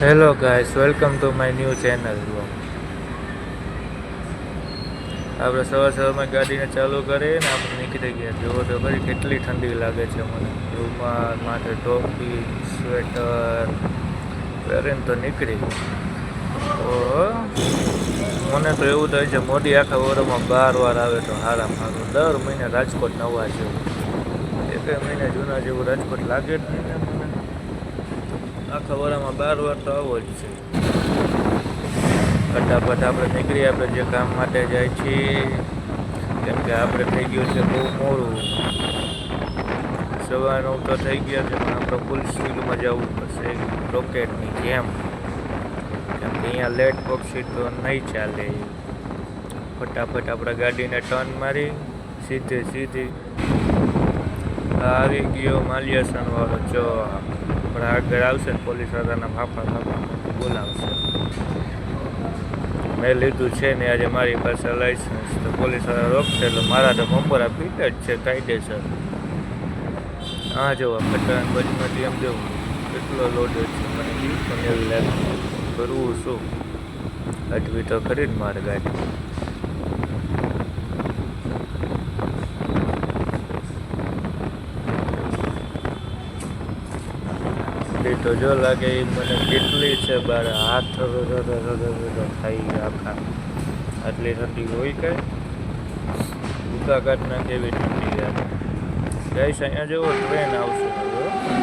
Hello guys, welcome to my new channel. આપણે સવારમાં ગાડીને ચાલુ કરીને આપણે નીકળી ગયા. જુઓ તો ખરી કેટલી ઠંડી લાગે છે મને. રૂમાલ માથે ટોપી સ્વેટર પહેરીને તો નીકળી ગયો. મને તો એવું થાય છે મોદી આખા વર્ષમાં 12 વાર આવે તો હારામાં સારું. દર મહિને રાજકોટ નવા જેવું, એક મહિને જૂના જેવું રાજકોટ લાગે જ નહીં ને મને. આખા વર્ષમાં 12 વાર તો આવો જ છે. ફટાફટ આપણે નીકળી, આપણે જે કામ માટે જાય છીએ, કેમ કે આપણે થઈ ગયું છે બહુ મોડું. 9:15 તો થઈ ગયા છે, પણ આપણે ફૂલ સ્પીડમાં જવું પડશે રોકેટની જેમ, કેમ કે અહીંયા લેટ પક્ષી તો નહીં ચાલે. ફટાફટ આપણે ગાડીને ટર્ન મારી સીધી આવી ગયો માલિયાસન વાળો ચોક. પણ આગળ આવશે ને પોલીસ વાળાના ફાફા બોલાવશે. મેં લીધું છે ને આજે મારી પાસે લાઇસન્સ, તો પોલીસ વાળા રોકશે એટલે મારા તો નંબર આપી જ છે કાયદેસર. હા જોવા પટાણ બજમાંથી એમ જવું કેટલો લોડ છે, મને બી પણ એવું લાગે કરવું શું, હટવી તો ખરી જ મારે ગાડી. તો જો લાગે એ મને કેટલી છે બાર હાથ થઈ આખા. આટલી ઠંડી હોય કઈ ભૂકા કાઢ નાખે એવી ઠંડી લાગે. ગઈશ અહીંયા જેવો ટ્રેન આવશે,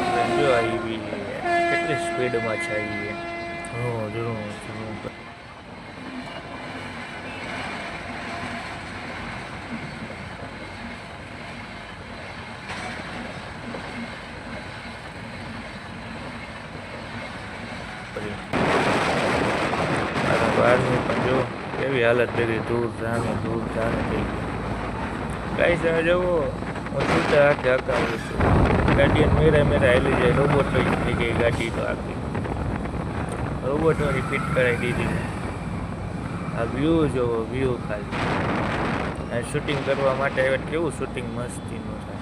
ટ્રેન જો આવી કેટલી સ્પીડમાં છે. બહારની પણ જો એવી હાલત થઈ ગઈ, દૂર જાણે થઈ ગઈ. કાંઈ સમય જવો હું છૂટા હાથે હકાવું છું. ગાડી મેરા હાલી જાય. રોબોટ થઈ ગઈ ગાડી તો આખી, રોબોટોની ફિટ કરાવી દીધી. આ વ્યૂ જોવો, વ્યૂ ખાલી શૂટિંગ કરવા માટે હવે કેવું શૂટિંગ મસ્તીનું થાય,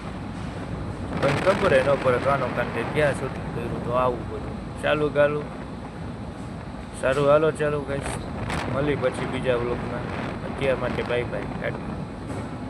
પણ ખબર ન પડે કાનો કાંતે ક્યાં શૂટિંગ કર્યું. તો આવું બધું ચાલુ ગાલું સારું. હાલો ચાલુ કહીશ, મળી પછી બીજા વ્લોગમાં. અત્યાર માટે બાય બાય.